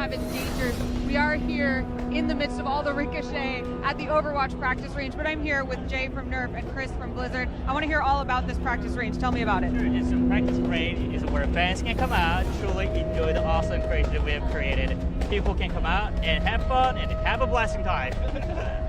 have endangered. We are here in the midst of all the ricochet at the Overwatch practice range, but I'm here with Jay from Nerf and Chris from Blizzard. I want to hear all about this practice range. Tell me about it. Sure, it's a practice range is where fans can come out, truly enjoy the awesome creation that we have created. People can come out and have fun and have a blasting time.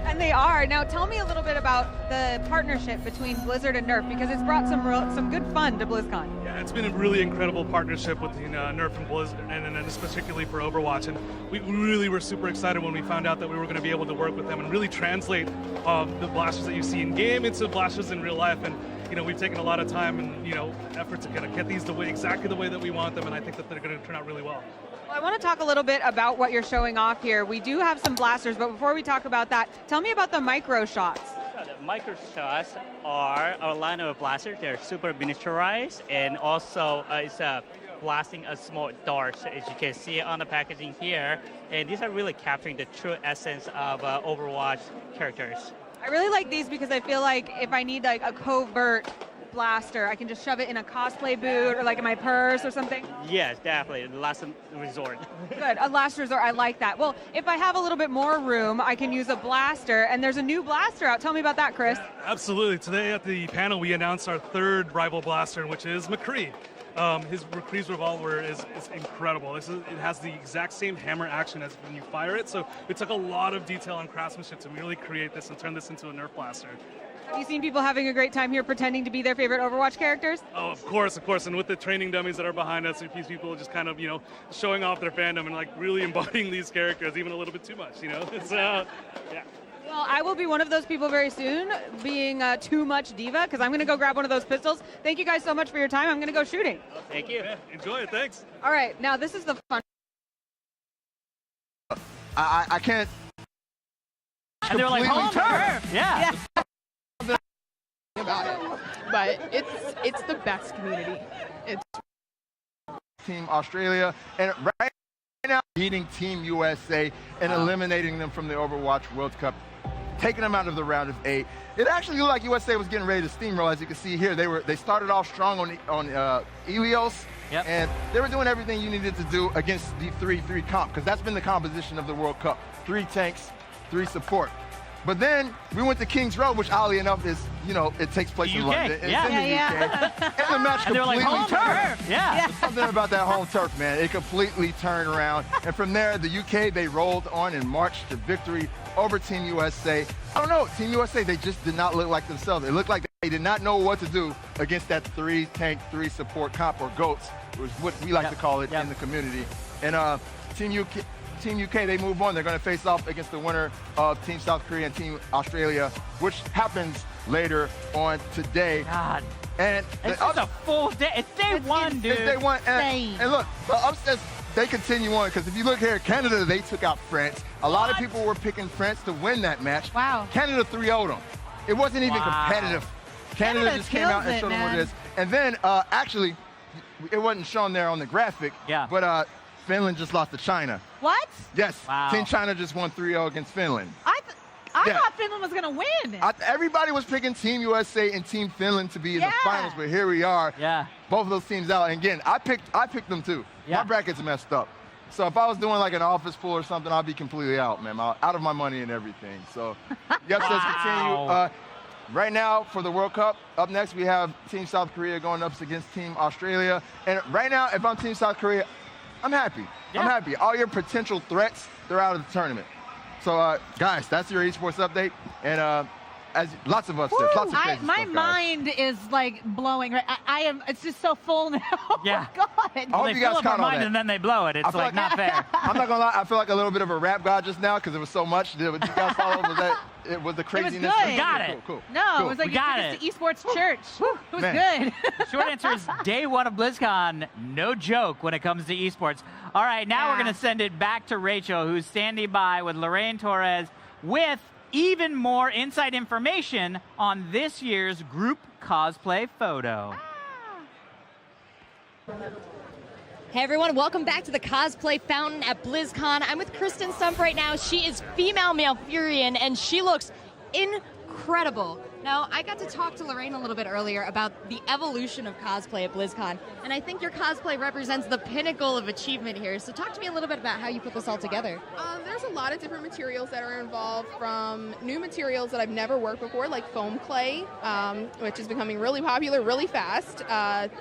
And they are. Now tell me a little bit about the partnership between Blizzard and Nerf, because it's brought some good fun to BlizzCon. Yeah, it's been a really incredible partnership between Nerf and Blizzard, and just particularly for Overwatch. And we really were super excited when we found out that we were going to be able to work with them and really translate the blasters that you see in game into blasters in real life. And we've taken a lot of time and effort to kind of get these exactly the way that we want them, and I think that they're going to turn out really well. Well, I want to talk a little bit about what you're showing off here. We do have some blasters, but before we talk about that, tell me about the micro shots. The micro shots are our line of blasters. They're super miniaturized, and also it's blasting a small darts, as you can see on the packaging here. And these are really capturing the true essence of Overwatch characters. I really like these because I feel like if I need like a covert blaster, I can just shove it in a cosplay boot or like in my purse or something. Yes, definitely. The last resort. Good. A last resort. I like that. Well, if I have a little bit more room, I can use a blaster, and there's a new blaster out. Tell me about that, Chris. Yeah, absolutely. Today at the panel, we announced our third rival blaster, which is McCree. His McCree's revolver is incredible. It has the exact same hammer action as when you fire it, so it took a lot of detail and craftsmanship to really create this and turn this into a Nerf blaster. Have you seen people having a great time here pretending to be their favorite Overwatch characters? Oh, of course. And with the training dummies that are behind us, these people just kind of, showing off their fandom and like really embodying these characters even a little bit too much, It's, yeah. Well, I will be one of those people very soon, being too much diva, because I'm going to go grab one of those pistols. Thank you guys so much for your time. I'm going to go shooting. Oh, thank you. Yeah, enjoy it. Thanks. All right. Now, this is the fun. I can't. And they're like, home turf. Yeah. About it, but it's the best community. It's Team Australia, and right now beating Team USA and eliminating them from the Overwatch World Cup, taking them out of the round of 8. It actually looked like USA was getting ready to steamroll. As you can see here, they started off strong on Elios, and they were doing everything you needed to do against the 3-3 comp, because that's been the composition of the World Cup: 3 tanks, 3 support. But then we went to King's Road, which oddly enough is, it takes place in London. It's in the UK. And the match and completely like, home turf. Yeah. There's something about that home turf, man. It completely turned around. And from there, the UK, they rolled on and marched to victory over Team USA. I don't know, Team USA, they just did not look like themselves. It looked like they did not know what to do against that 3 tank, 3 support comp, or GOATs, which is what we like to call it in the community. And Team UK, they move on. They're going to face off against the winner of Team South Korea and Team Australia, which happens later on today. God. And it's a full day. It's day one, dude. It's day one. And look, the upsets, they continue on, because if you look here, Canada, they took out France. A lot of people were picking France to win that match. Wow. Canada 3-0'd them. It wasn't even competitive. Canada just came out and showed them what it is. And then, actually, it wasn't shown there on the graphic, but Finland just lost to China. what? Yes. Wow. Team China just won 3-0 against Finland. I thought Finland was gonna win. Everybody was picking Team USA and Team Finland to be in the finals, but here we are. Yeah. Both of those teams out. And again, I picked them too. My bracket's messed up. So if I was doing like an office pool or something, I'd be completely out, man. Out of my money and everything. So the upsets continue. Right now, for the World Cup, up next we have Team South Korea going up against Team Australia. And right now, if I'm Team South Korea, I'm happy. I'm happy. All your potential threats, they're out of the tournament. So, guys, that's your esports update. And as lots of us did, lots of crazy my stuff, mind is like blowing. Right? I am. It's just so full now. Yeah. Oh my God. I hope They you fill guys up caught our all mind that. and then they blow it. It's like not fair. I'm not gonna lie. I feel like a little bit of a rap god just now because it was so much. Did you guys follow? Was the craziness? good. We got it. Cool. No, Cool. it was like We got you took us to esports church. It was Man. good. Short answer is day one of BlizzCon, no joke when it comes to esports. All right, now we're going to send it back to Rachel, who's standing by with Lorraine Torres with even more inside information on this year's group cosplay photo. Hey everyone, welcome back to the Cosplay Fountain at BlizzCon. I'm with Kristen Stump right now. She is female Malfurion and she looks incredible. Now, I got to talk to Lorraine a little bit earlier about the evolution of cosplay at BlizzCon, and I think your cosplay represents the pinnacle of achievement here. So talk to me a little bit about how you put this all together. There's a lot of different materials that are involved, from new materials that I've never worked before, like foam clay, which is becoming really popular really fast.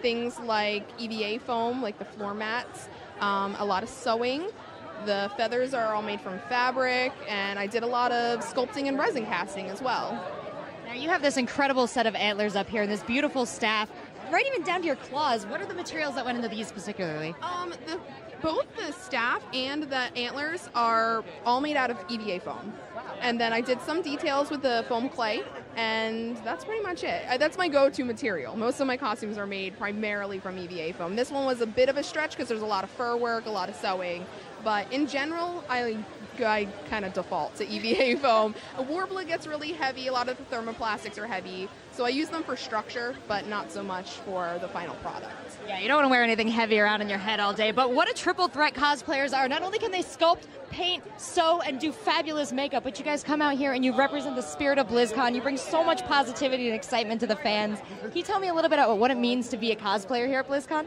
Things like EVA foam, like the floor mats, a lot of sewing. The feathers are all made from fabric, and I did a lot of sculpting and resin casting as well. Now, you have this incredible set of antlers up here and this beautiful staff, right even down to your claws. What are the materials that went into these particularly? Both the staff and the antlers are all made out of EVA foam. And then I did some details with the foam clay, and that's pretty much it. That's my go-to material. Most of my costumes are made primarily from EVA foam. This one was a bit of a stretch because there's a lot of fur work, a lot of sewing. But in general, I kind of default to EVA foam. A Warbler gets really heavy. A lot of the thermoplastics are heavy. So I use them for structure, but not so much for the final product. Yeah, you don't want to wear anything heavy around in your head all day, but what a triple threat cosplayers are. Not only can they sculpt, paint, sew, and do fabulous makeup, but you guys come out here and you represent the spirit of BlizzCon. You bring so much positivity and excitement to the fans. Can you tell me a little bit about what it means to be a cosplayer here at BlizzCon?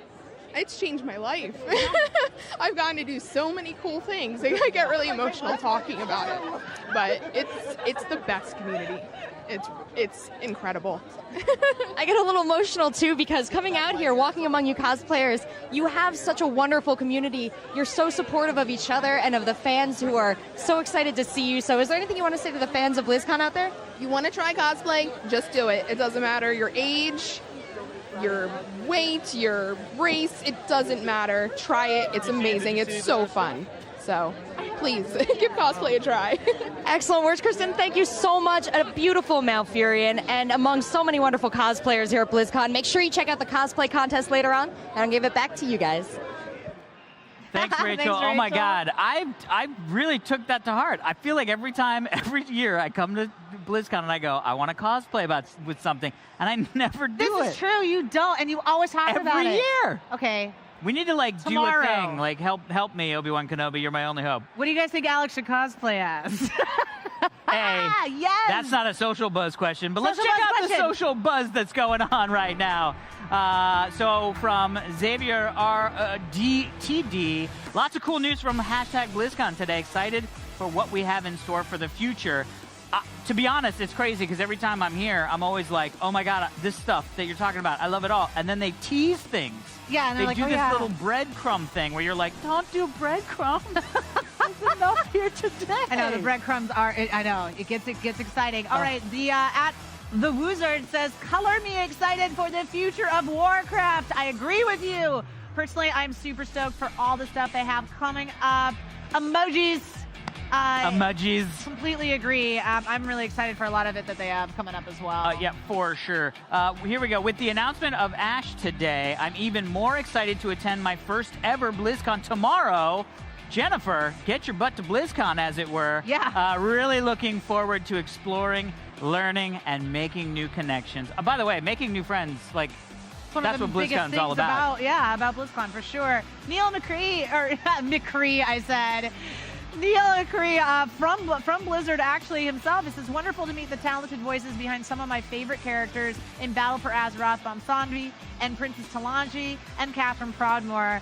It's changed my life. I've gotten to do so many cool things. I get really emotional talking about it. But it's the best community. It's incredible. I get a little emotional too, because coming out here, walking among you cosplayers, you have such a wonderful community. You're so supportive of each other and of the fans who are so excited to see you. So is there anything you want to say to the fans of BlizzCon out there? You want to try cosplay? Just do it. It doesn't matter your age, your weight, your race, it doesn't matter. Try it. It's amazing. It's so fun. So please give cosplay a try. Excellent words, Kristen. Thank you so much. A beautiful Malfurion, and among so many wonderful cosplayers here at BlizzCon. Make sure you check out the cosplay contest later on, and I'll give it back to you guys. Thanks, Rachel. Oh my God, I really took that to heart. I feel like every year I come to BlizzCon and I go, I want to cosplay with something, and I never do it. This is true. You don't, and you always talk about it. Every year. Okay. We need to Tomorrow. do a thing, like help me, Obi-Wan Kenobi. You're my only hope. What do you guys think Alex should cosplay as? Hey, yes. That's not a social buzz question, but let's Social check buzz out question. the social buzz that's going on right now. So from Xavier RDTD, lots of cool news from #BlizzCon today. Excited for what we have in store for the future. To be honest, it's crazy because every time I'm here, I'm always like, oh my God, this stuff that you're talking about, I love it all. And then they tease things. Yeah, and they they're like, do oh, this yeah. little breadcrumb thing where you're like, don't do breadcrumbs. There's enough here today. I know the breadcrumbs are. I know it gets exciting. All right, the at the Woozard says, "Color me excited for the future of Warcraft." I agree with you. Personally, I'm super stoked for all the stuff they have coming up. Emojis. Emojis. Completely agree. I'm really excited for a lot of it that they have coming up as well. Yeah, for sure. Here we go. With the announcement of Ash today, I'm even more excited to attend my first ever BlizzCon tomorrow. Jennifer, get your butt to BlizzCon, as it were. Yeah. Really looking forward to exploring, learning, and making new connections. By the way, making new friends, like, that's what BlizzCon's all about. Yeah, about BlizzCon for sure. Neil McCree, or McCree, I said. Neil McCree from Blizzard actually himself. This is wonderful to meet the talented voices behind some of my favorite characters in Battle for Azeroth, Bomsandvi, and Princess Talanji, and Catherine Proudmoore.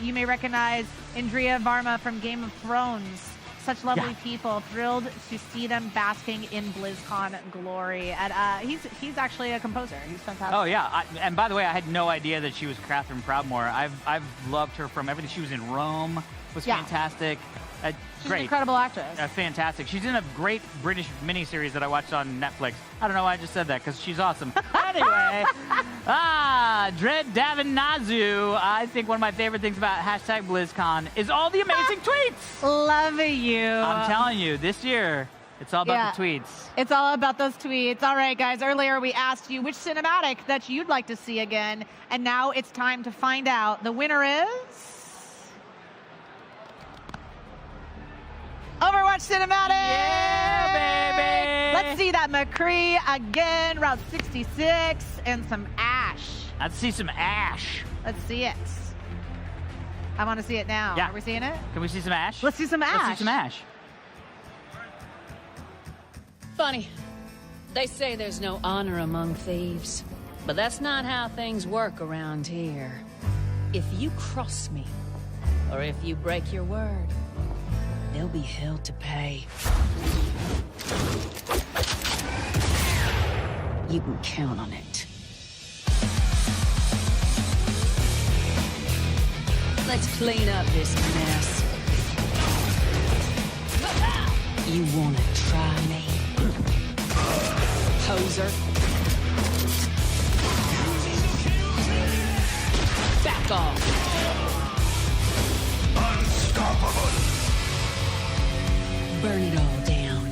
You may recognize Indria Varma from Game of Thrones. Such lovely people. Thrilled to see them basking in BlizzCon glory. And he's actually a composer. He's fantastic. Oh, yeah. And by the way, I had no idea that she was Catherine Proudmoore. I've loved her from everything. She was in Rome. Was fantastic. She's an incredible actress. Fantastic. She's in a great British miniseries that I watched on Netflix. I don't know why I just said that, because she's awesome. Anyway, Dread Davin Nazu. I think one of my favorite things about #BlizzCon is all the amazing tweets. Love you. I'm telling you, this year, it's all about the tweets. It's all about those tweets. All right, guys, earlier we asked you which cinematic that you'd like to see again, and now it's time to find out. The winner is Overwatch Cinematic! Yeah, baby! Let's see that McCree again, Route 66, and some Ash. Let's see some Ash. Let's see it. I want to see it now. Yeah. Are we seeing it? Can we see some Ash? Let's see some Ash. Let's see some Ash. Funny. They say there's no honor among thieves, but that's not how things work around here. If you cross me, or if you break your word, there'll be hell to pay. You can count on it. Let's clean up this mess. You wanna try me? Poser. Back off. Unstoppable. Burn it all down.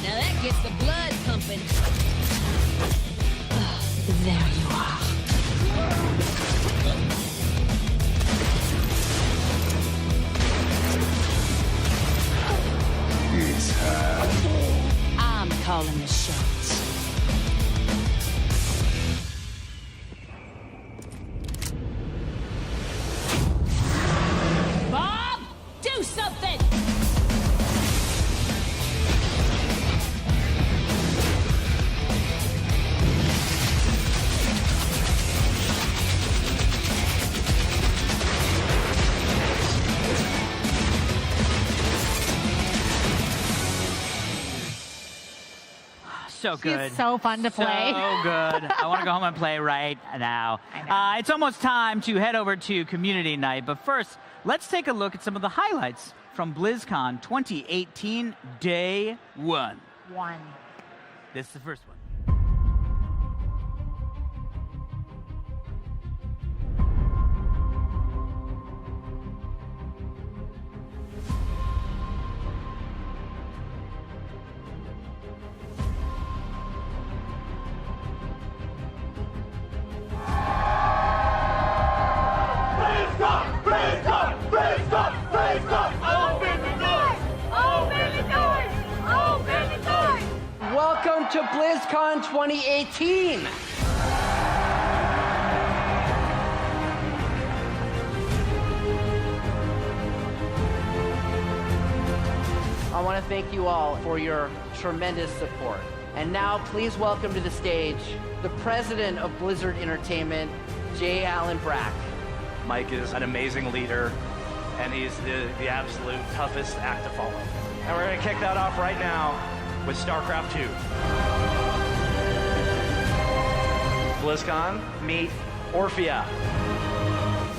Now that gets the blood pumping. There you are. I'm calling the shots. Bob, do something! So good. She's so fun to play. So good. I want to go home and play right now. I know. It's almost time to head over to Community Night, but first, let's take a look at some of the highlights from BlizzCon 2018 Day 1. This is the first one. Welcome to BlizzCon 2018. I want to thank you all for your tremendous support. And now please welcome to the stage the president of Blizzard Entertainment, J. Allen Brack. Mike is an amazing leader, and he's the absolute toughest act to follow. And we're going to kick that off right now with StarCraft 2. BlizzCon, meet Orphea,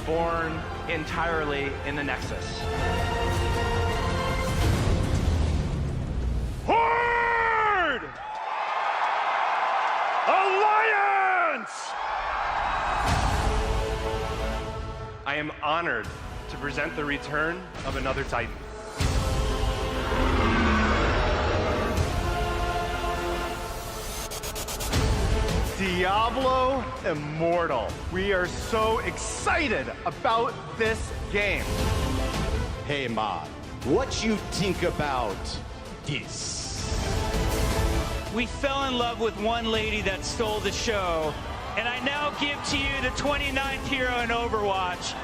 born entirely in the Nexus. Horde! Alliance! I am honored to present the return of another Titan. Diablo Immortal. We are so excited about this game. Hey, Ma, what you think about this? We fell in love with one lady that stole the show, and I now give to you the 29th hero in Overwatch.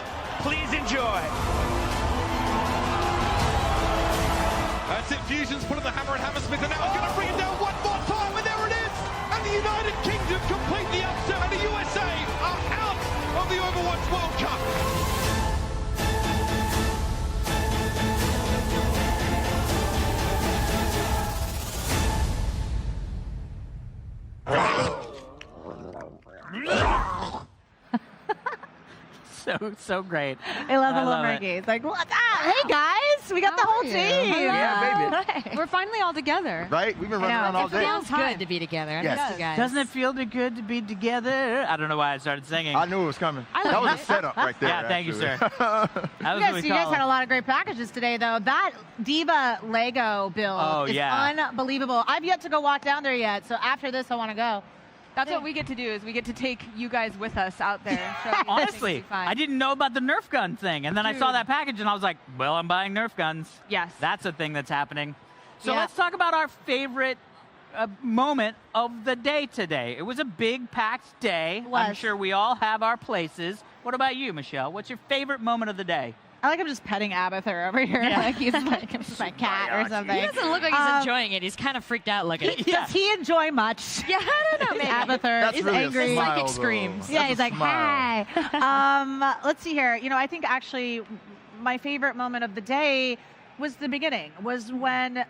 Please enjoy. That's it, Fusion's putting the hammer and Hammersmith, and now he's going to bring it down one more time, and there it is! And the United Kingdom complete the upset, and the USA are out of the Overwatch World Cup. So great. I love the I little love it. mermaids. Like, what? Hey guys, we got the whole team. Yeah, baby. We're finally all together. Right? We've been running around all It day. feels good to be together. I Yes. miss you guys. Doesn't it feel good to be together? I don't know why I started singing. I knew it was coming. I That like was it. a setup right there. Yeah, thank you, actually. sir. That was You what guys, we you guys call had a lot of great packages today, though. That Diva Lego build is unbelievable. I've yet to go walk down there yet, so after this, I want to go. That's what we get to do, is we get to take you guys with us out there. Show you Honestly, things we find. I didn't know about the Nerf gun thing. And then I saw Dude. that package and I was like, well, I'm buying Nerf guns. Yes. That's a thing that's happening. So Yeah. let's talk about our favorite moment of the day today. It was a big, packed day. I'm Was. sure we all have our places. What about you, Michelle? What's your favorite moment of the day? I like him just petting Abathur over here, like he's my cat or something. He doesn't look like he's enjoying it. He's kind of freaked out looking. Does he enjoy much? Yeah, I don't know. Maybe. Abathur is really angry. Psychic screams. Yeah, he's like, hi. Let's see here. You know, I think actually my favorite moment of the day was the beginning, was when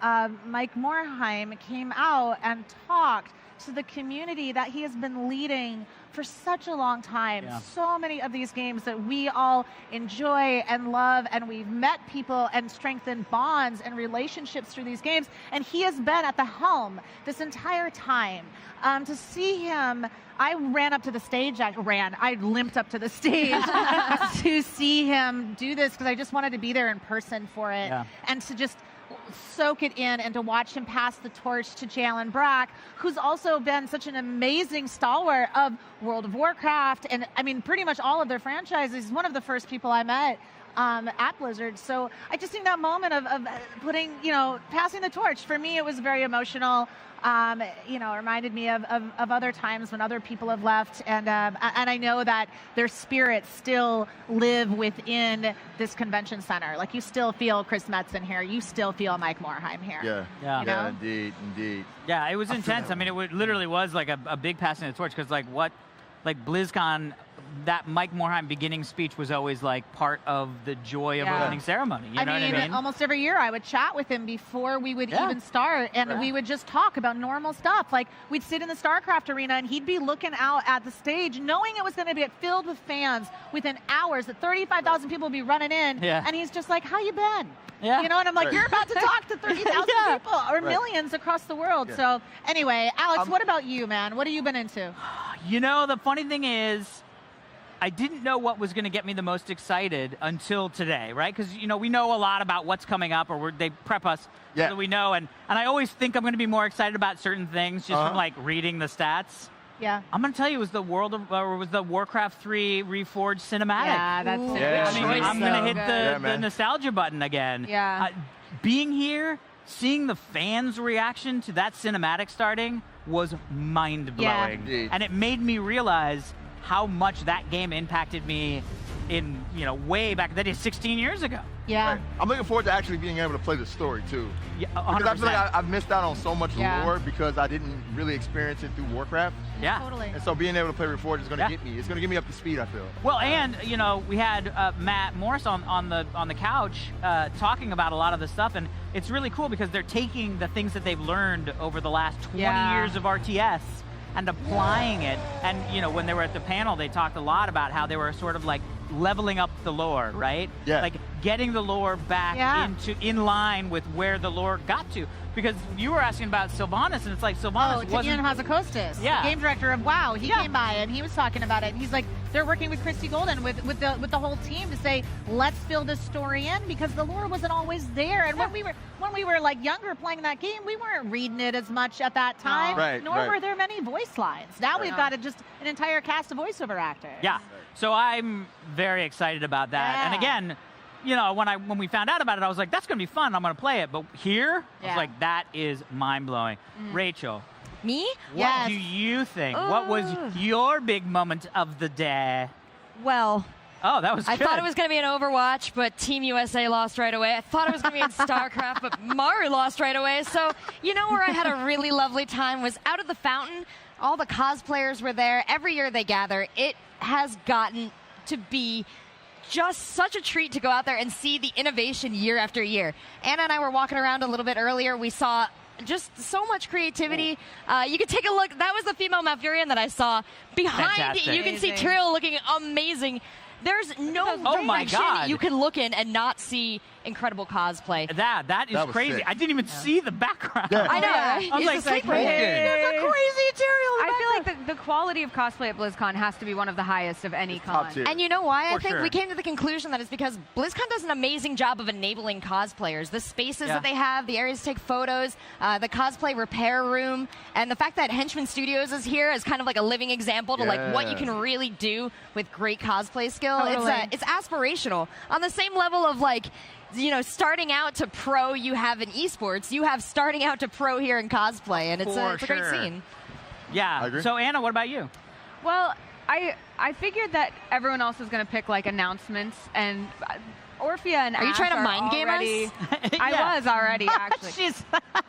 Mike Morhaime came out and talked to the community that he has been leading for such a long time. Yeah. So many of these games that we all enjoy and love, and we've met people and strengthened bonds and relationships through these games, and he has been at the helm this entire time. To see him, I ran up to the stage, I limped up to the stage to see him do this, because I just wanted to be there in person for it, and to just soak it in and to watch him pass the torch to Jalen Brack, who's also been such an amazing stalwart of World of Warcraft and I mean pretty much all of their franchises. He's one of the first people I met at Blizzard. So I just think that moment of putting, passing the torch, for me it was very emotional. It reminded me of other times when other people have left, and I know that their spirits still live within this convention center. Like, you still feel Chris Metzen here, you still feel Mike Morhaime here. Yeah, indeed. Yeah, it was intense. I mean, it literally was like a big passing of the torch, because BlizzCon, that Mike Morhaime beginning speech was always like part of the joy of opening ceremony. You know what I mean? Almost every year I would chat with him before we would even start, and we would just talk about normal stuff. Like, we'd sit in the StarCraft arena, and he'd be looking out at the stage, knowing it was going to be filled with fans within hours, that 35,000 people would be running in, and he's just like, how you been? Yeah. And I'm like, you're about to talk to 30,000 people, or millions across the world. So anyway, Alex, what about you, man? What have you been into? The funny thing is, I didn't know what was going to get me the most excited until today, right? Because, we know a lot about what's coming up, or they prep us so that we know. And I always think I'm going to be more excited about certain things just from, reading the stats. Yeah. I'm going to tell you, it was the Warcraft 3 Reforged cinematic. Yeah, that's I'm going to hit the nostalgia button again. Yeah. Being here, seeing the fans' reaction to that cinematic starting was mind-blowing. Yeah. And it made me realize how much that game impacted me in, way back then, 16 years ago. Yeah. Right. I'm looking forward to actually being able to play the story, too. Yeah, 100%. Because I feel like I've missed out on so much Yeah. lore because I didn't really experience it through Warcraft. Yeah. Totally. And so being able to play Reforged is going to get me. It's going to get me up to speed, I feel. Well, and, we had Matt Morris on the couch talking about a lot of the stuff, and it's really cool because they're taking the things that they've learned over the last 20 years of RTS and applying it. And, when they were at the panel, they talked a lot about how they were sort of like leveling up the lore, right? Yeah. Like getting the lore back in line with where the lore got to. Because you were asking about Sylvanas, and it's like Sylvanas wasn't... Ian Hazacostas, the game director of WoW. He came by and he was talking about it. And he's like, they're working with Christy Golden, with the whole team, to say, let's fill this story in, because the lore wasn't always there. And when we were like younger playing that game, we weren't reading it as much at that time. Nor were there many voice lines. Now we've got just an entire cast of voiceover actors. Yeah. So I'm very excited about that. And again, when we found out about it, I was like, that's going to be fun. I'm going to play it. But here, I was like, that is mind-blowing. Rachel. Me? What do you think? What was your big moment of the day? Well, oh, that was good. I thought it was going to be an Overwatch, but Team USA lost right away. I thought it was going to be in StarCraft, but Mario lost right away. So, where I had a really lovely time was out of the fountain. All the cosplayers were there. Every year they gather. It has gotten to be just such a treat to go out there and see the innovation year after year. Anna and I were walking around a little bit earlier. We saw just so much creativity. You could take a look. That was the female Malfurion that I saw. Behind it, you can see Tyrael looking amazing. There's no direction you can look in and not see incredible cosplay. That is crazy. Sick. I didn't even see the background. I know. I was like, crazy. There's a crazy Tyrael. I feel like the quality of cosplay at BlizzCon has to be one of the highest of any con. And you know why? I think we came to the conclusion that it's because BlizzCon does an amazing job of enabling cosplayers. The spaces that they have, the areas to take photos, the cosplay repair room, and the fact that Henchman Studios is here as kind of like a living example to like what you can really do with great cosplay skill. It's aspirational. On the same level of like, starting out to pro you have in esports, you have starting out to pro here in cosplay, and it's a great scene. Yeah. So Anna, what about you? Well, I figured that everyone else was going to pick like announcements, and Orphea and Ash Are you trying to mind game already, us? I was already, actually.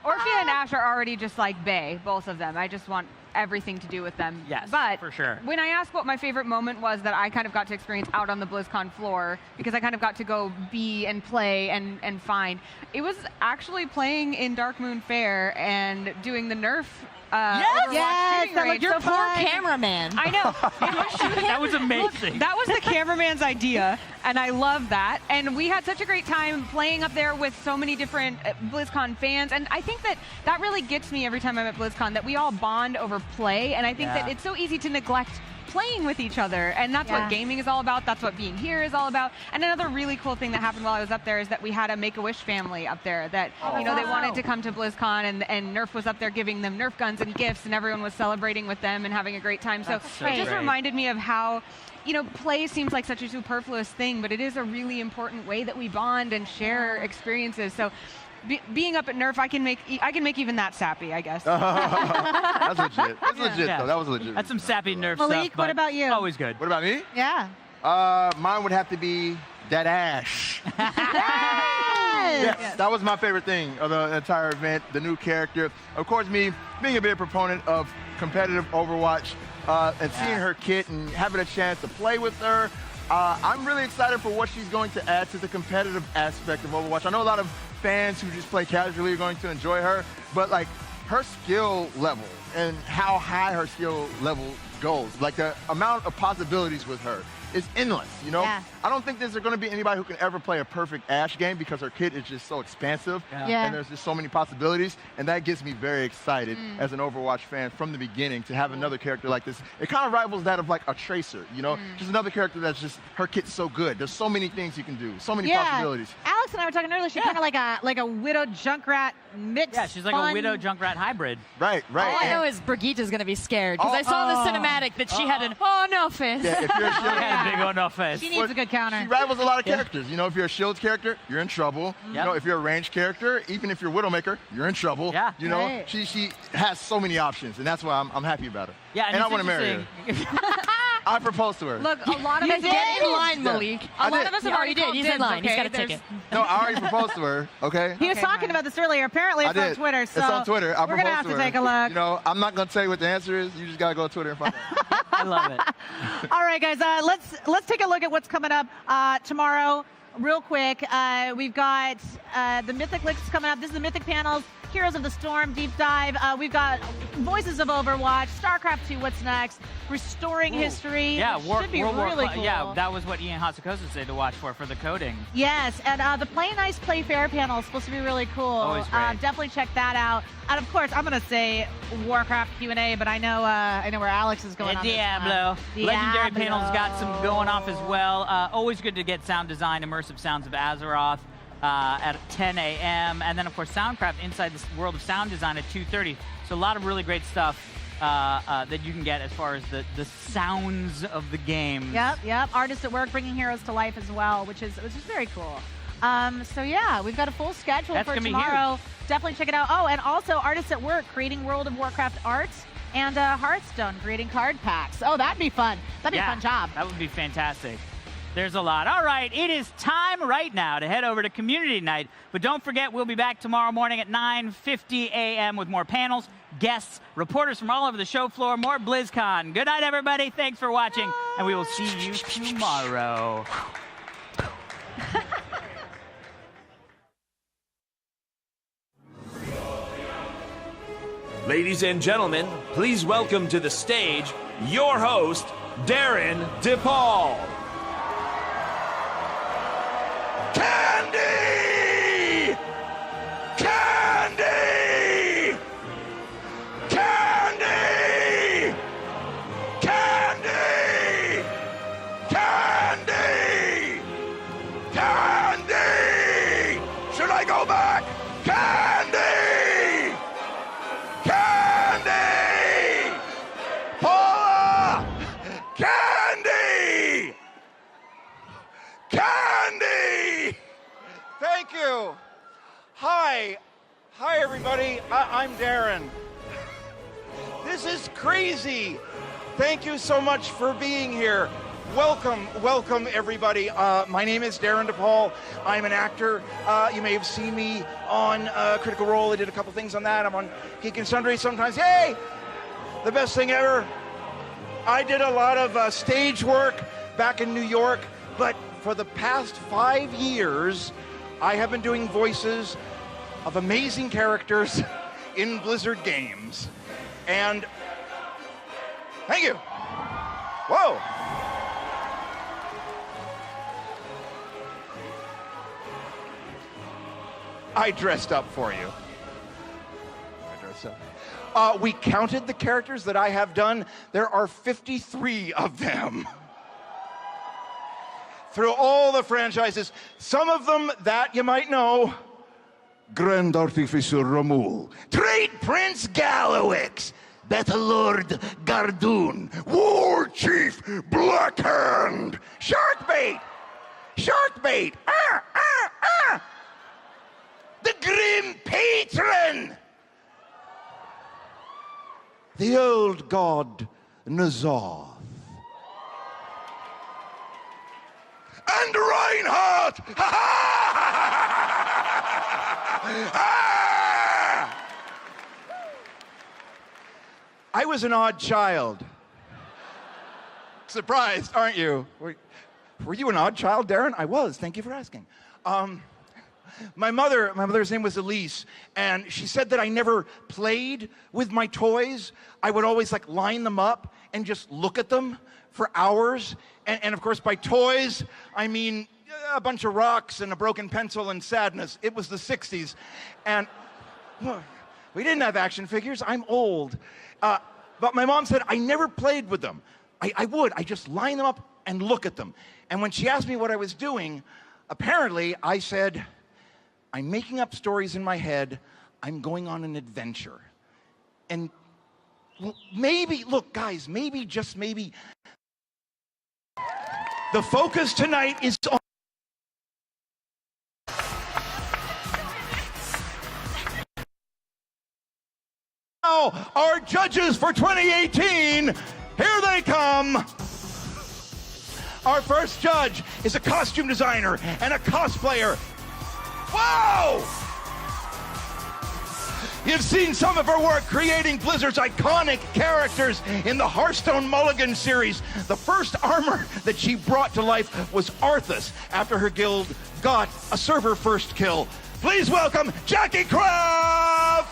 Orphea and Ash are already just like bae, both of them. I just want everything to do with them. Yes, but for sure. When I asked what my favorite moment was that I kind of got to experience out on the BlizzCon floor, because I kind of got to go be and play and find, it was actually playing in Dark Moon Fair and doing the Nerf Yes, shooting that range. looked So so poor fun. cameraman. I know. That was amazing. Look, that was the cameraman's idea, and I love that. And we had such a great time playing up there with so many different BlizzCon fans. And I think that really gets me every time I'm at BlizzCon, that we all bond over play. And I think that it's so easy to neglect playing with each other, and that's what gaming is all about. That's what being here is all about. And another really cool thing that happened while I was up there is that we had a Make-A-Wish family up there that they wanted to come to BlizzCon, and Nerf was up there giving them Nerf guns and gifts, and everyone was celebrating with them and having a great time. So it just reminded me of how, you know, play seems like such a superfluous thing, but it is a really important way that we bond and share experiences. So being up at Nerf, I can make even that sappy, I guess. That's legit. That's legit, though. That was legit. That's some sappy Nerf Malik, stuff. what about you? Always good. What about me? Yeah. Mine would have to be that Ash. Yes. Yes, that was my favorite thing of the entire event, the new character. Of course, me being a big proponent of competitive Overwatch and seeing her kit and having a chance to play with her, I'm really excited for what she's going to add to the competitive aspect of Overwatch. I know a lot of fans who just play casually are going to enjoy her, but like her skill level and how high her skill level goes, like the amount of possibilities with her is endless, you know? Yeah. I don't think there's going to be anybody who can ever play a perfect Ash game because her kit is just so expansive and there's just so many possibilities, and that gets me very excited as an Overwatch fan from the beginning to have another character like this. It kind of rivals that of like a Tracer, you know? Just another character that's just, her kit's so good. There's so many things you can do, so many possibilities. Alex and I were talking earlier, she's kind of like a Widow Junkrat mix. Yeah, she's like a Widow Junkrat hybrid. Right. All I know is Brigitte's going to be scared, because I saw in the cinematic that she had an no face. Yeah, if you're a shield, Big old no face. She needs a good counter. she rivals a lot of characters. You know, if you're a shield character, you're in trouble. Yep. You know, if you're a ranged character, even if you're Widowmaker, you're in trouble. Yeah. You know, Right. she has so many options, and that's why I'm happy about her. Yeah, and I want to marry her. I proposed to her. Look, a lot of us Get in line, Yeah. Malik. I A lot did. of us have He already did. He's in dibs, line. He's okay? got a ticket. No, I already proposed to her, okay? He was talking about this earlier. Apparently, it's I on did. Twitter. So it's on Twitter. I we're proposed gonna have to her. take a look. You know, I'm not going to tell you what the answer is. You just got to go to Twitter and find out. I love it. All right, guys. Let's take a look at what's coming up tomorrow. Real quick, we've got the Mythic Licks coming up. This is the Mythic panels. Heroes of the Storm deep dive. We've got Voices of Overwatch, StarCraft 2. What's next? Restoring History. Yeah, which should be World War really Cl- cool. Yeah, that was what Ian Hatsukose said to watch for the coding. Yes, and the Play Nice, Play Fair panel is supposed to be really cool. Always great. Definitely check that out. And of course, I'm going to say Warcraft Q&A, but I know where Alex is going on this Diablo. one. Legendary Diablo. panels got some going off as well. Always good to get sound design, immersive sounds of Azeroth at 10 a.m. And then, of course, Soundcraft inside this world of sound design at 2:30. So a lot of really great stuff that you can get as far as the sounds of the game. Yep. Artists at work bringing heroes to life as well, which is very cool. So yeah, we've got a full schedule That's for gonna be tomorrow. Definitely check it out. Oh, and also Artists at Work creating World of Warcraft art, and Hearthstone creating card packs. Oh, that'd be fun. That'd be a fun job. That would be fantastic. There's a lot. All right, it is time right now to head over to Community Night. But don't forget, we'll be back tomorrow morning at 9:50 a.m. with more panels, guests, reporters from all over the show floor, more BlizzCon. Good night, everybody. Thanks for watching, and we will see you tomorrow. Ladies and gentlemen, please welcome to the stage your host, Darren DePaul. Candy! Candy! Candy! Candy! Candy! Candy! Should I go back? Candy! Candy! Paula! Candy! Candy! Thank you. Hi, everybody. I'm Darren. This is crazy. Thank you so much for being here. Welcome, everybody. My name is Darren DePaul. I'm an actor. You may have seen me on Critical Role. I did a couple things on that. I'm on Geek and Sundry sometimes. Hey, the best thing ever. I did a lot of stage work back in New York, but for the past 5 years, I have been doing voices of amazing characters in Blizzard games. And thank you. Whoa. I dressed up for you. I dressed up. We counted the characters that I have done. There are 53 of them. Through all the franchises. Some of them that you might know. Grand Artificer Ramul. Trade Prince Gallowix. Battle Lord Gardoon. War Chief Blackhand. Sharkbait. Sharkbait. The Grim Patron! The old god Nazoth. And Reinhardt! I was an odd child. Surprised, aren't you? Were you an odd child, Darren? I was. Thank you for asking. My mother's name was Elise, and she said that I never played with my toys. I would always like line them up and just look at them for hours. And of course, by toys, I mean a bunch of rocks and a broken pencil and sadness. It was the 60s. And we didn't have action figures. I'm old. But my mom said I never played with them. I just line them up and look at them. And when she asked me what I was doing, apparently I said, I'm making up stories in my head. I'm going on an adventure. And maybe, look, guys, maybe, just maybe, the focus tonight is on now our judges for 2018. Here they come. Our first judge is a costume designer and a cosplayer. Whoa! You've seen some of her work creating Blizzard's iconic characters in the Hearthstone Mulligan series. The first armor that she brought to life was Arthas after her guild got a server first kill. Please welcome Jackie Kraft!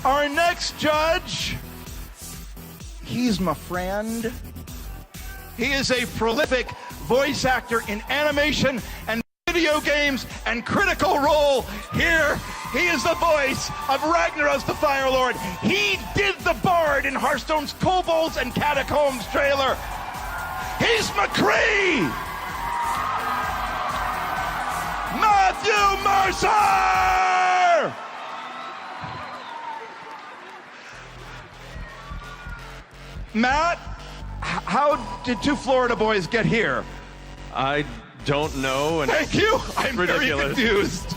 Our next judge, he's my friend. He is a prolific voice actor in animation and video games and Critical Role. Here, he is the voice of Ragnaros the Fire Lord. He did the Bard in Hearthstone's Kobolds and Catacombs trailer. He's McCree! Matthew Mercer! Matt, how did two Florida boys get here? I don't know. And thank you. I'm ridiculous. Very confused.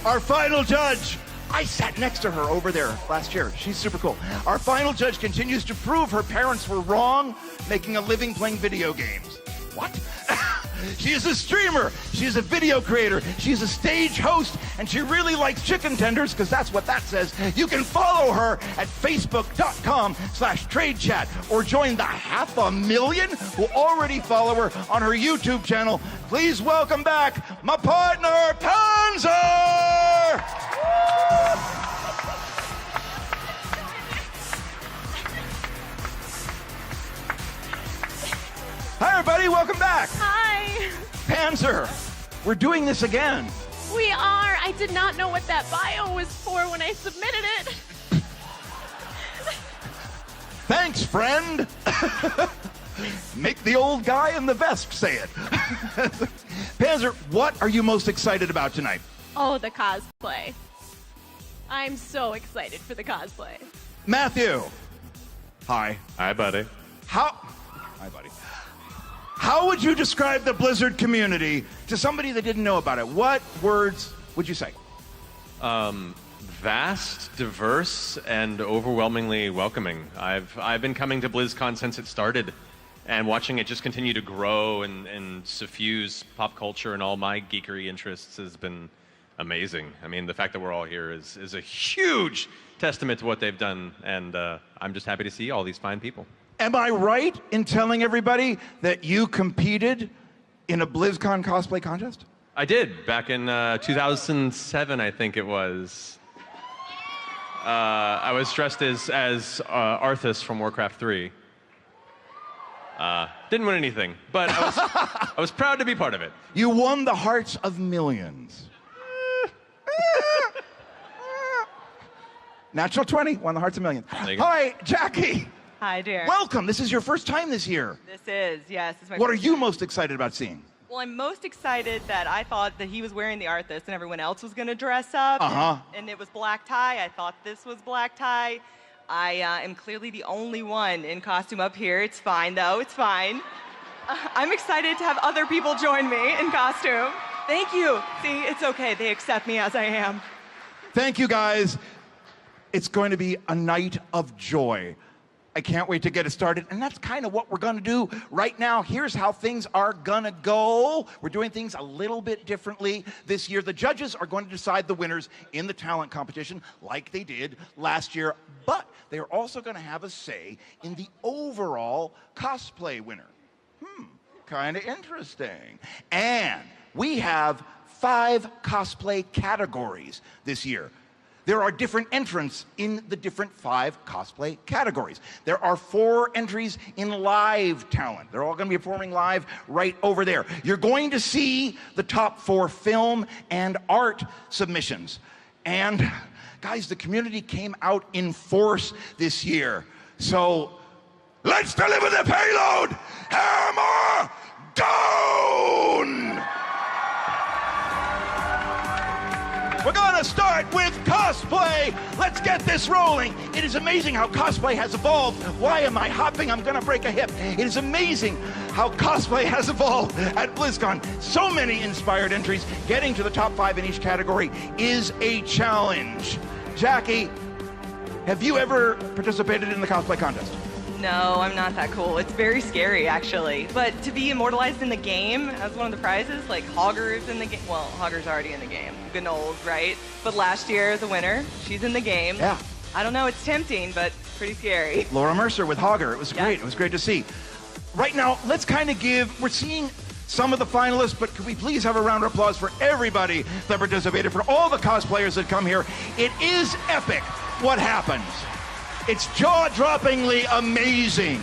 Our final judge. I sat next to her over there last year. She's super cool. Our final judge continues to prove her parents were wrong, making a living playing video games. What? She is a streamer. She's a video creator. She's a stage host, and she really likes chicken tenders because that's what that says. You can follow her at facebook.com/tradechat or join the 500,000 who already follow her on her YouTube channel. Please welcome back my partner, Panzer! Hi, everybody. Welcome back. Hi. Panzer, we're doing this again. We are. I did not know what that bio was for when I submitted it. Thanks, friend. Make the old guy in the vest say it. Panzer, what are you most excited about tonight? Oh, the cosplay. I'm so excited for the cosplay. Matthew. Hi. Hi, buddy. Hi, buddy. How would you describe the Blizzard community to somebody that didn't know about it? What words would you say? vast, diverse, and overwhelmingly welcoming. I've been coming to BlizzCon since it started, and watching it just continue to grow and suffuse pop culture and all my geekery interests has been amazing. I mean, the fact that we're all here is a huge testament to what they've done, and I'm just happy to see all these fine people. Am I right in telling everybody that you competed in a BlizzCon cosplay contest? I did, back in 2007, I think it was. I was dressed as Arthas from Warcraft 3. Didn't win anything, but I was proud to be part of it. You won the hearts of millions. Natural 20, won the hearts of millions. Hi, Jackie. Hi, dear. Welcome. This is your first time this year. This is, yes. This is my What are first you time. most excited about seeing? Well, I'm most excited that I thought that he was wearing the Arthas and everyone else was going to dress up. And it was black tie. I thought this was black tie. I am clearly the only one in costume up here. It's fine, though. It's fine. I'm excited to have other people join me in costume. Thank you. See, it's okay. They accept me as I am. Thank you, guys. It's going to be a night of joy. I can't wait to get it started, and that's kind of what we're going to do right now. Here's how things are going to go. We're doing things a little bit differently this year. The judges are going to decide the winners in the talent competition like they did last year, but they're also going to have a say in the overall cosplay winner. Kind of interesting. And we have 5 cosplay categories this year. There are different entrants in the different 5 cosplay categories. There are 4 entries in live talent. They're all going to be performing live right over there. You're going to see the top 4 film and art submissions. And guys, the community came out in force this year. So let's deliver the payload! Hammer down! We're gonna start with cosplay. Let's get this rolling. It is amazing how cosplay has evolved. Why am I hopping? I'm gonna break a hip. It is amazing how cosplay has evolved at BlizzCon. So many inspired entries. Getting to the top 5 in each category is a challenge. Jackie, have you ever participated in the cosplay contest? No, I'm not that cool. It's very scary, actually. But to be immortalized in the game as one of the prizes, like Hogger's in the game. Well, Hogger's already in the game. Gnolls, right? But last year, the winner, she's in the game. Yeah. I don't know, it's tempting, but pretty scary. Laura Mercer with Hogger. It was great. It was great to see. Right now, let's kind of we're seeing some of the finalists, but could we please have a round of applause for everybody that participated, for all the cosplayers that come here. It is epic what happens. It's jaw-droppingly amazing.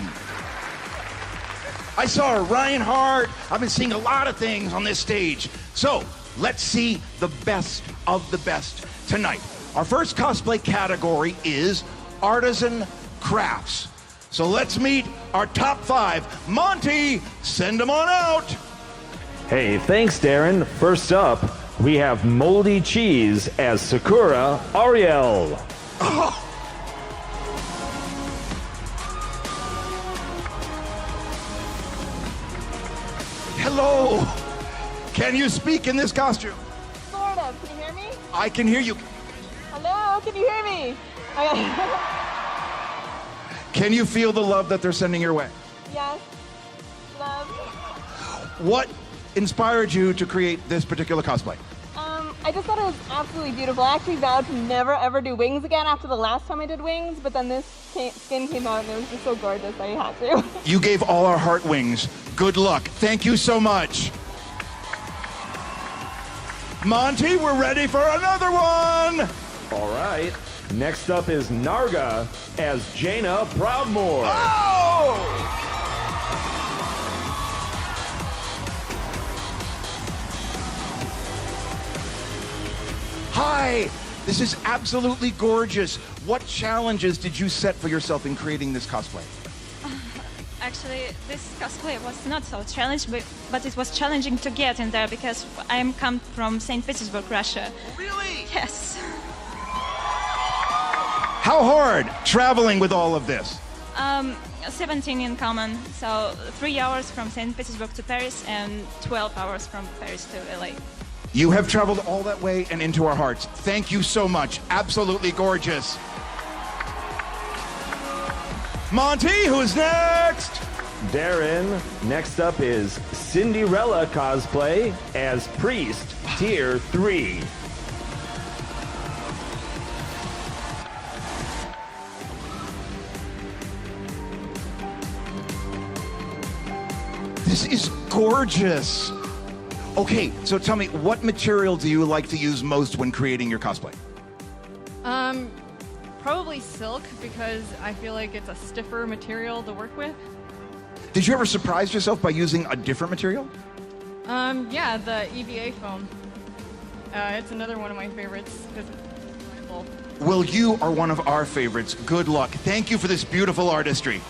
I saw Reinhardt. I've been seeing a lot of things on this stage. So let's see the best of the best tonight. Our first cosplay category is Artisan Crafts. So let's meet our top 5. Monty, send them on out. Hey, thanks, Darren. First up, we have Moldy Cheese as Sakura Ariel. Oh. Hello. Can you speak in this costume? Sort of. Can you hear me? I can hear you. Hello, can you hear me? Can you feel the love that they're sending your way? Yes. Love. What inspired you to create this particular cosplay? I just thought it was absolutely beautiful. I actually vowed to never ever do wings again after the last time I did wings, but then this skin came out and it was just so gorgeous I had to. You gave all our heart wings. Good luck. Thank you so much. Monty, we're ready for another one. All right. Next up is Narga as Jaina Proudmoore. Oh! Hi, this is absolutely gorgeous. What challenges did you set for yourself in creating this cosplay? Actually, this cosplay was not so challenging, but it was challenging to get in there because I come from St. Petersburg, Russia. Really? Yes. How hard traveling with all of this? 17 in common, so 3 hours from St. Petersburg to Paris and 12 hours from Paris to LA. You have traveled all that way and into our hearts. Thank you so much. Absolutely gorgeous. Monty, who's next? Darren, next up is Cinderella cosplay as Priest, Tier 3. This is gorgeous. Okay, so tell me, what material do you like to use most when creating your cosplay? Probably silk, because I feel like it's a stiffer material to work with. Did you ever surprise yourself by using a different material? Yeah, the EVA foam. It's another one of my favorites because it's reliable. Well, you are one of our favorites. Good luck. Thank you for this beautiful artistry.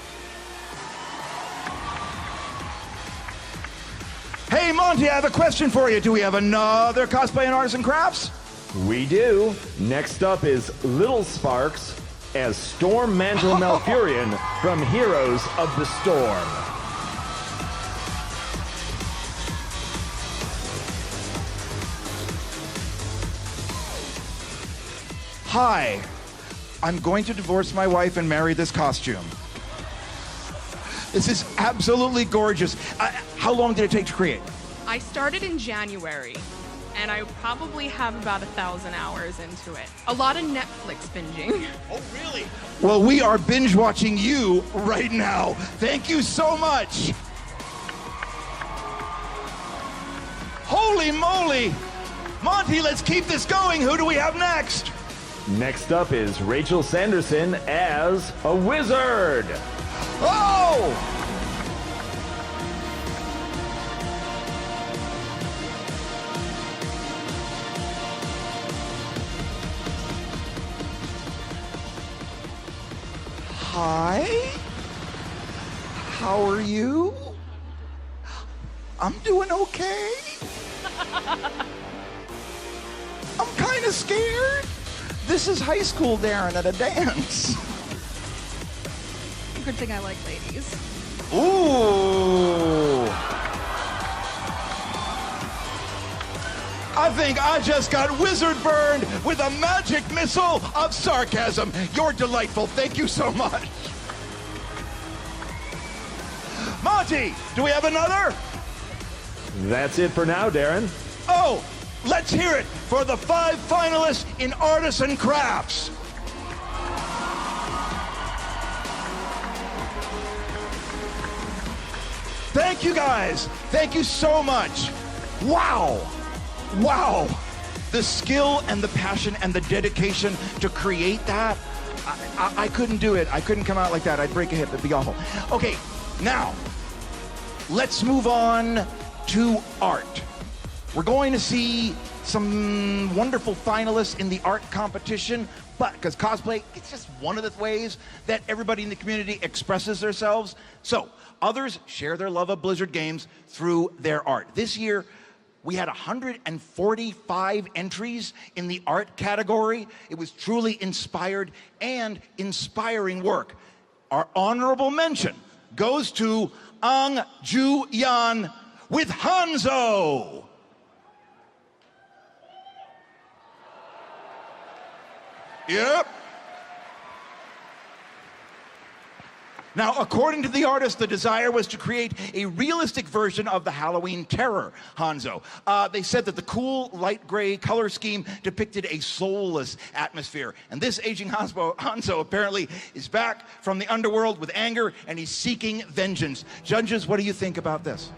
Hey, Monty, I have a question for you. Do we have another cosplay in Arts and Crafts? We do. Next up is Little Sparks as Storm Mantle Malfurion from Heroes of the Storm. Hi, I'm going to divorce my wife and marry this costume. This is absolutely gorgeous. How long did it take to create? I started in January, and I probably have about 1,000 hours into it. A lot of Netflix binging. Oh, really? Well, we are binge watching you right now. Thank you so much. Holy moly. Monty, let's keep this going. Who do we have next? Next up is Rachel Sanderson as a wizard. Oh! Hi. How are you? I'm doing okay. I'm kind of scared. This is high school Darren at a dance. Good thing I like ladies. Ooh. I think I just got wizard burned with a magic missile of sarcasm. You're delightful. Thank you so much. Monty, do we have another? That's it for now, Darren. Oh, let's hear it for the 5 finalists in Arts and Crafts. Thank you guys. Thank you so much. Wow. Wow. The skill and the passion and the dedication to create that, I couldn't do it. I couldn't come out like that. I'd break a hip. It'd be awful. Okay, now, let's move on to art. We're going to see some wonderful finalists in the art competition, but because cosplay, it's just one of the ways that everybody in the community expresses themselves. So others share their love of Blizzard games through their art. This year, we had 145 entries in the art category. It was truly inspired and inspiring work. Our honorable mention goes to Ang Ju Yan with Hanzo. Yep. Now, according to the artist, the desire was to create a realistic version of the Halloween terror, Hanzo. They said that the cool, light gray color scheme depicted a soulless atmosphere. And this aging Hanzo apparently is back from the underworld with anger, and he's seeking vengeance. Judges, what do you think about this?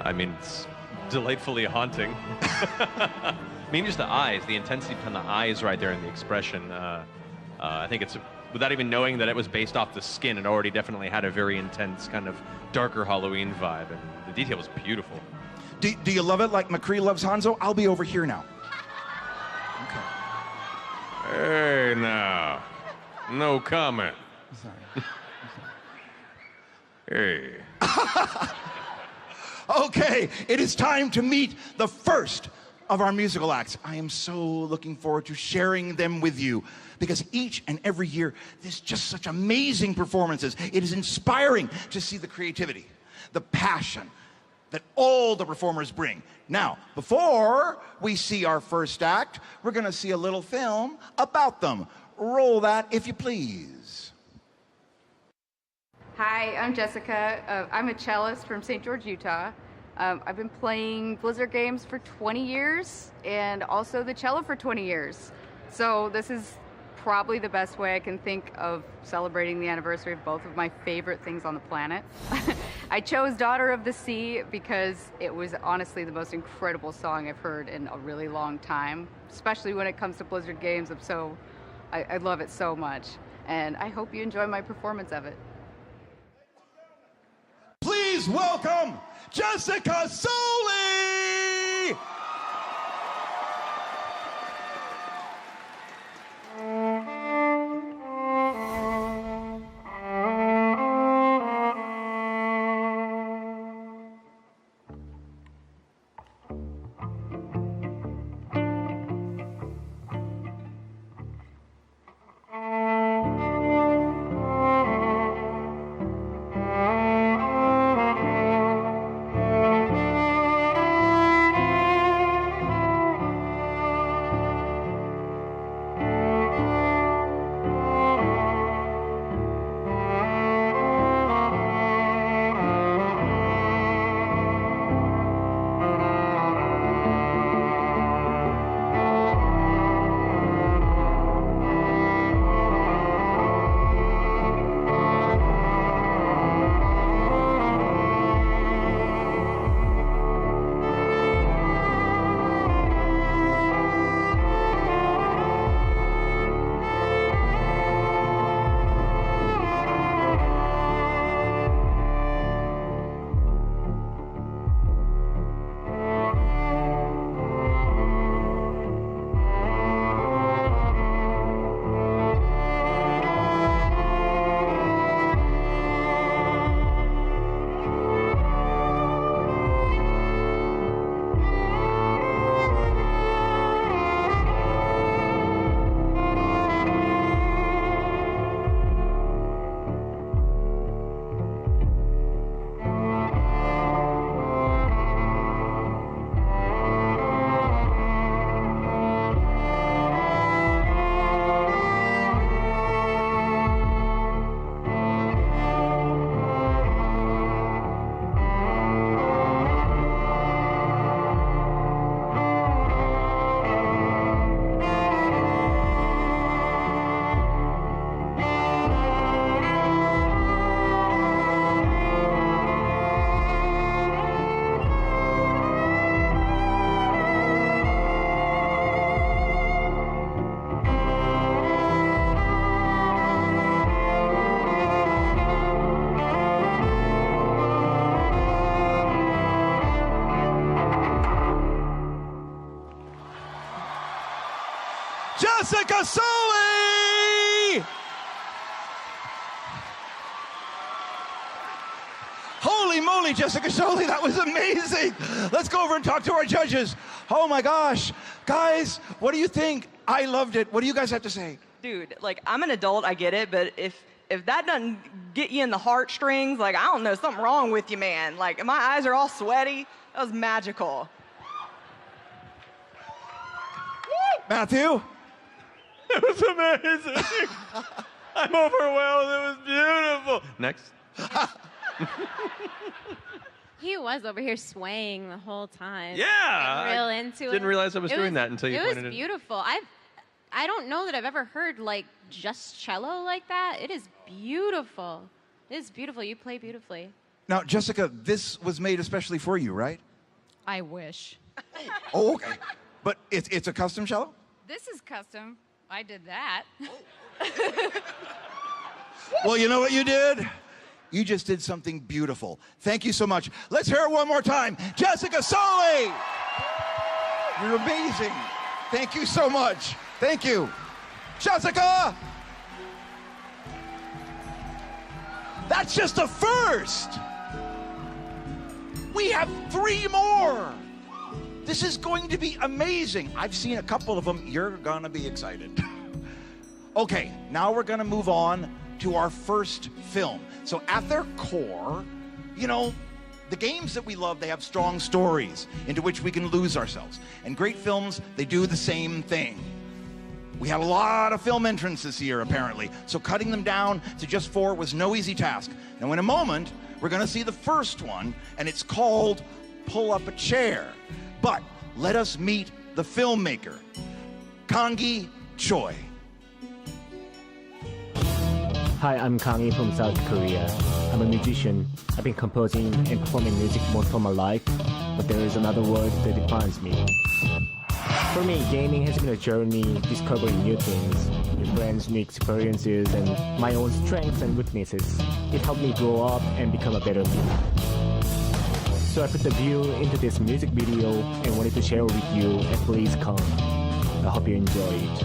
I mean, it's delightfully haunting. I mean, just the eyes, the intensity on the eyes right there and the expression. I think it's, without even knowing that it was based off the skin, it already definitely had a very intense kind of darker Halloween vibe, and the detail was beautiful. Do you love it like McCree loves Hanzo? I'll be over here now. Hey, now. No comment. Sorry. Hey. Okay, it is time to meet the first of our musical acts. I am so looking forward to sharing them with you because each and every year, there's just such amazing performances. It is inspiring to see the creativity, the passion, that all the performers bring. Now, before we see our first act, we're going to see a little film about them. Roll that, if you please. Hi, I'm Jessica. I'm a cellist from St. George, Utah. I've been playing Blizzard games for 20 years and also the cello for 20 years. So this is probably the best way I can think of celebrating the anniversary of both of my favorite things on the planet. I chose Daughter of the Sea because it was honestly the most incredible song I've heard in a really long time, especially when it comes to Blizzard games. I love it so much, and I hope you enjoy my performance of it. Please welcome Jessica Soli! Jessica Soli! Holy moly, Jessica Soli, that was amazing. Let's go over and talk to our judges. Oh my gosh. Guys, what do you think? I loved it. What do you guys have to say? Dude, like, I'm an adult, I get it, but if that doesn't get you in the heartstrings, like, I don't know, something wrong with you, man. Like, my eyes are all sweaty. That was magical. Matthew? It was amazing. I'm overwhelmed. It was beautiful. Next. He was over here swaying the whole time. Yeah. Real into it. Didn't realize I was doing that until you pointed it. It was beautiful. I don't know that I've ever heard like just cello like that. It is beautiful. It is beautiful. You play beautifully. Now, Jessica, this was made especially for you, right? I wish. Oh, okay. But it's a custom cello? This is custom. I did that. Well, you know what you did? You just did something beautiful. Thank you so much. Let's hear it one more time. Jessica Soli! You're amazing. Thank you so much. Thank you. Jessica! That's just the first. We have 3 more. This is going to be amazing. I've seen a couple of them. You're going to be excited. Okay, now we're going to move on to our first film. So at their core, you know, The games that we love, they have strong stories into which we can lose ourselves. And great films, they do the same thing. We had a lot of film entrants this year, apparently, so cutting them down to just 4 was no easy task. Now, in a moment, we're going to see the first one, and it's called Pull Up a Chair. But let us meet the filmmaker, Kangi Choi. Hi, I'm Kangi from South Korea. I'm a musician. I've been composing and performing music most of my life, but there is another word that defines me. For me, gaming has been a journey discovering new things, new friends, new experiences, and my own strengths and weaknesses. It helped me grow up and become a better me. So I put the view into this music video and wanted to share with you at BlizzCon. I hope you enjoy it.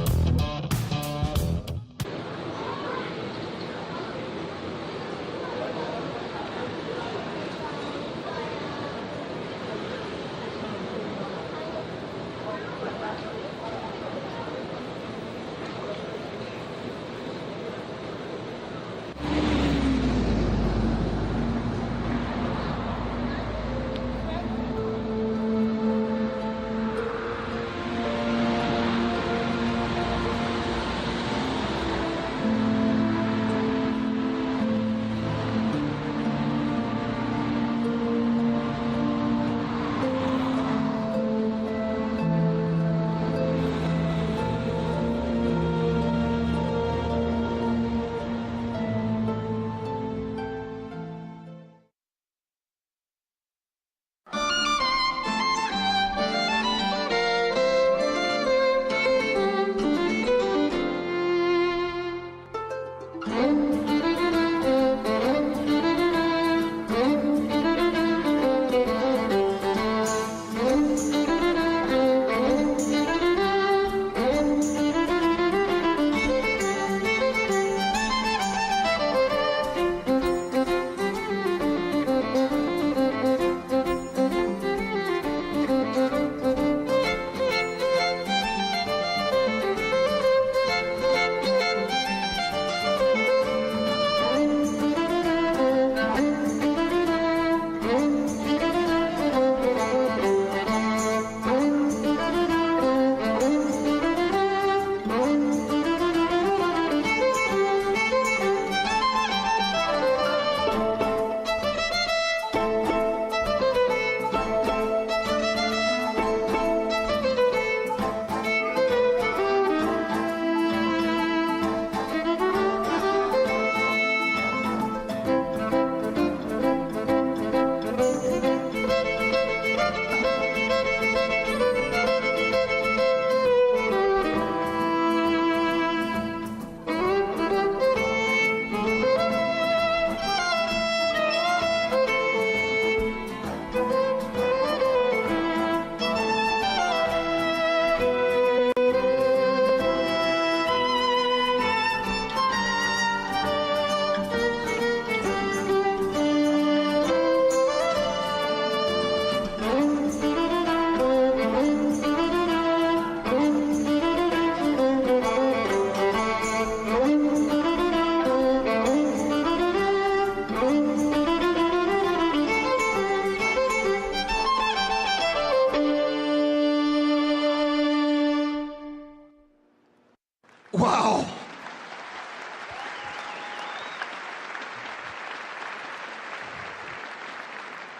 Wow.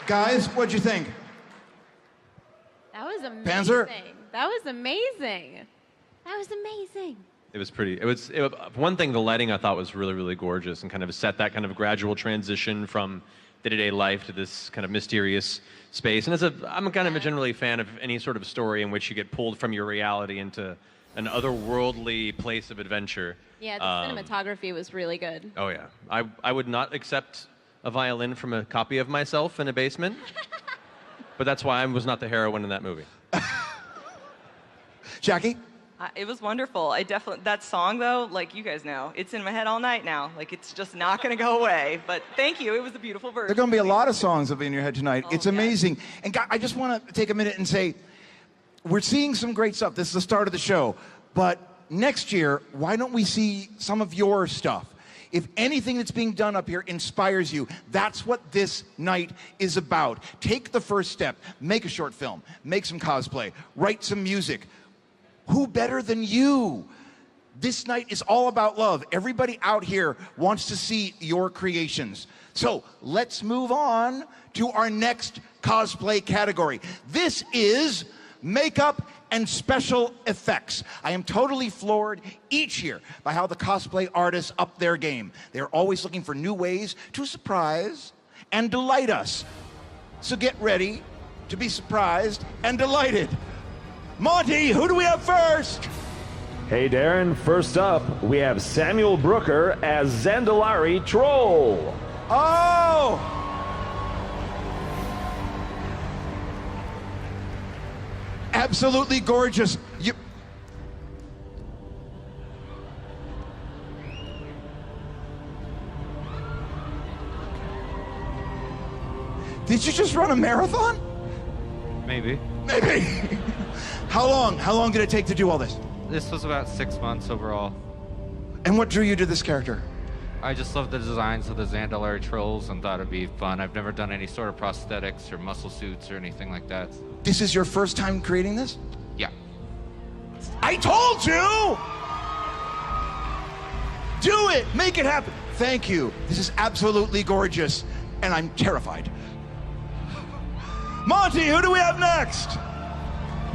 Guys, what'd you think? That was amazing. Panzer? That was amazing. That was amazing. It was pretty. One thing, the lighting I thought was really, really gorgeous and kind of set that kind of gradual transition from day-to-day life to this kind of mysterious space. And I'm kind of a generally fan of any sort of story in which you get pulled from your reality into an otherworldly place of adventure. Yeah, the cinematography was really good. Oh yeah, I would not accept a violin from a copy of myself in a basement, but that's why I was not the heroine in that movie. Jackie? It was wonderful. That song though, like you guys know, it's in my head all night now. Like it's just not going to go away. But thank you. It was a beautiful version. There are going to be a lot of songs that'll be in your head tonight. It's amazing. And guys, I just want to take a minute and say, we're seeing some great stuff. This is the start of the show. But next year, why don't we see some of your stuff? if anything that's being done up here inspires you, that's what this night is about. Take the first step. Make a short film. Make some cosplay. Write some music. Who better than you? This night is all about love. Everybody out here wants to see your creations. So let's move on to our next cosplay category. This is makeup and special effects. I am totally floored each year by how the cosplay artists up their game. They're always looking for new ways to surprise and delight us. So get ready to be surprised and delighted. Monty, who do we have first? Hey Darren, first up, we have Samuel Brooker as Zandalari Troll. Oh! Absolutely gorgeous. Did you just run a marathon? Maybe. Maybe. How long did it take to do all this? This was about 6 months overall. And what drew you to this character? I just love the designs of the Zandalari trolls and thought it'd be fun. I've never done any sort of prosthetics or muscle suits or anything like that. This is your first time creating this? Yeah. I told you! Do it! Make it happen! Thank you. This is absolutely gorgeous, and I'm terrified. Monty, who do we have next?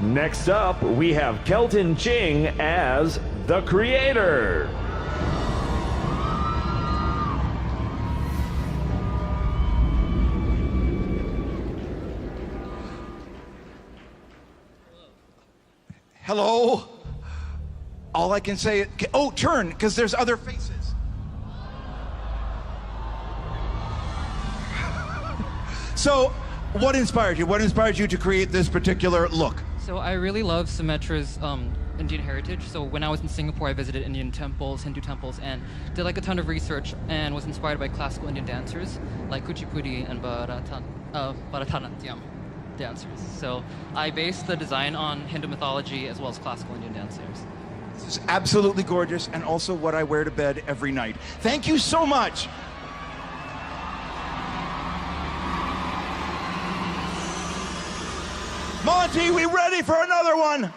Next up, we have Kelton Ching as the Creator. Hello? All I can say is, oh, turn, because there's other faces. So, what inspired you? What inspired you to create this particular look? So I really love Symmetra's Indian heritage. So when I was in Singapore, I visited Indian temples, Hindu temples, and did like a ton of research and was inspired by classical Indian dancers like Kuchipudi and Bharatanatyam dancers. So I based the design on Hindu mythology as well as classical Indian dancers. This is absolutely gorgeous, and also what I wear to bed every night. Thank you so much. Monty, we ready for another one?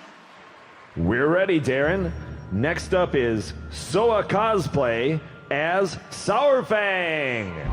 We're ready, Darren. Next up is Soa Cosplay as Sourfang.